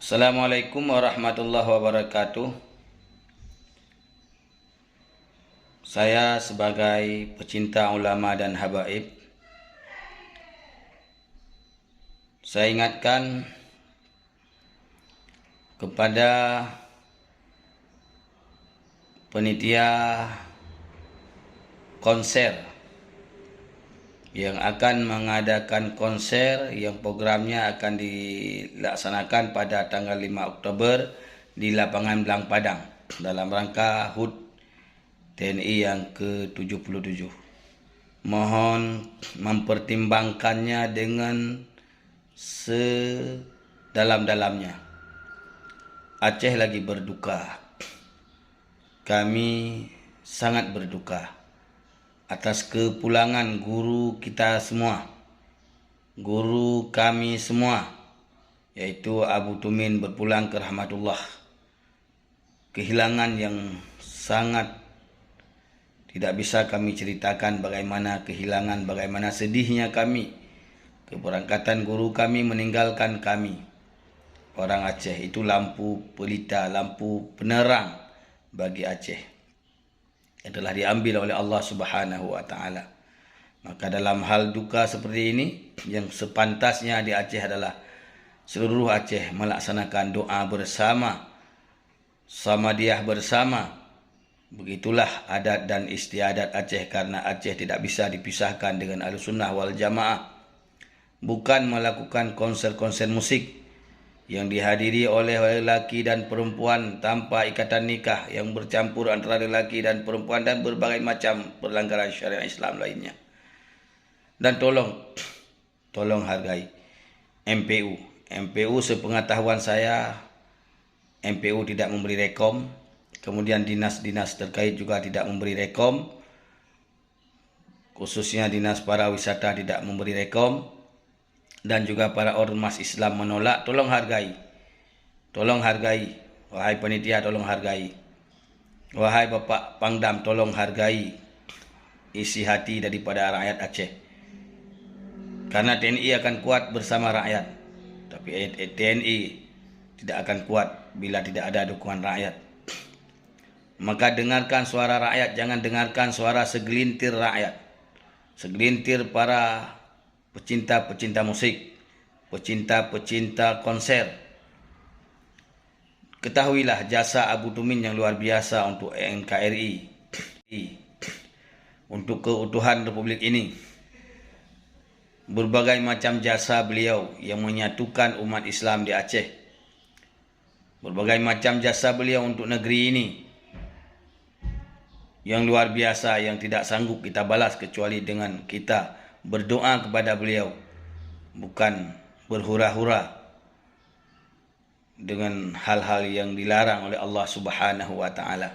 Assalamualaikum warahmatullahi wabarakatuh. Saya sebagai pecinta ulama dan habaib, saya ingatkan kepada panitia konser yang akan mengadakan konser yang programnya akan dilaksanakan pada tanggal 5 Oktober di lapangan Belang Padang dalam rangka HUT TNI yang ke-77. Mohon mempertimbangkannya dengan sedalam-dalamnya. Aceh lagi berduka. Kami sangat berduka atas kepulangan guru kita semua, guru kami semua, yaitu Abu Tumin berpulang ke rahmatullah. Kehilangan yang sangat tidak bisa kami ceritakan bagaimana kehilangan, bagaimana sedihnya kami. Keberangkatan guru kami meninggalkan kami. Orang Aceh itu lampu pelita, lampu penerang bagi Aceh, yang telah diambil oleh Allah Subhanahu wa taala. Maka dalam hal duka seperti ini, yang sepantasnya di Aceh adalah seluruh Aceh melaksanakan doa bersama, samadiyah bersama. Begitulah adat dan istiadat Aceh, karena Aceh tidak bisa dipisahkan dengan Ahlussunnah wal Jamaah. Bukan melakukan konser-konser musik yang dihadiri oleh lelaki dan perempuan tanpa ikatan nikah, yang bercampur antara lelaki dan perempuan, dan berbagai macam pelanggaran syariat Islam lainnya. Dan tolong hargai MPU. MPU sepengetahuan saya, MPU tidak memberi rekom. Kemudian dinas-dinas terkait juga tidak memberi rekom. Khususnya Dinas Pariwisata tidak memberi rekom. Dan juga para ormas Islam menolak. Tolong hargai. Tolong hargai. Wahai panitia, tolong hargai. Wahai Bapak Pangdam, tolong hargai isi hati daripada rakyat Aceh. Karena TNI akan kuat bersama rakyat. Tapi TNI tidak akan kuat bila tidak ada dukungan rakyat. Maka dengarkan suara rakyat, jangan dengarkan suara segelintir rakyat. Segelintir para pecinta-pecinta musik, pecinta-pecinta konser. Ketahuilah jasa Abu Tumin yang luar biasa untuk NKRI, untuk keutuhan Republik ini. Berbagai macam jasa beliau yang menyatukan umat Islam di Aceh. Berbagai macam jasa beliau untuk negeri ini yang luar biasa, yang tidak sanggup kita balas kecuali dengan kita berdoa kepada beliau, bukan berhura-hura dengan hal-hal yang dilarang oleh Allah Subhanahu wa taala.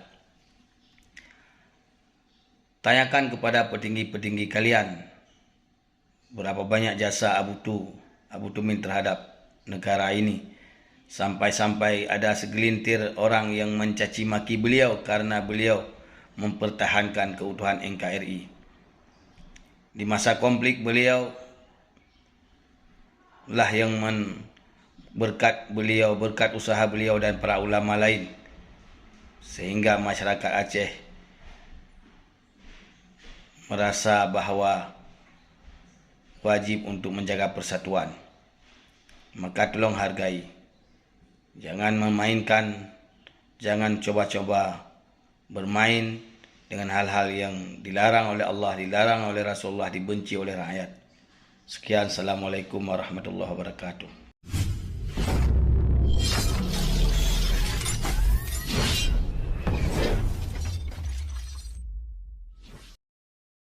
Tanyakan kepada petinggi-petinggi kalian berapa banyak jasa Abu Tumin terhadap negara ini, sampai-sampai ada segelintir orang yang mencaci maki beliau karena beliau mempertahankan keutuhan NKRI. Di masa konflik beliau lah yang berkat usaha beliau dan para ulama lain, sehingga masyarakat Aceh merasa bahawa wajib untuk menjaga persatuan. Maka tolong hargai. Jangan memainkan, jangan coba-coba bermain dengan hal-hal yang dilarang oleh Allah, dilarang oleh Rasulullah, dibenci oleh rakyat. Sekian, Assalamualaikum warahmatullahi wabarakatuh.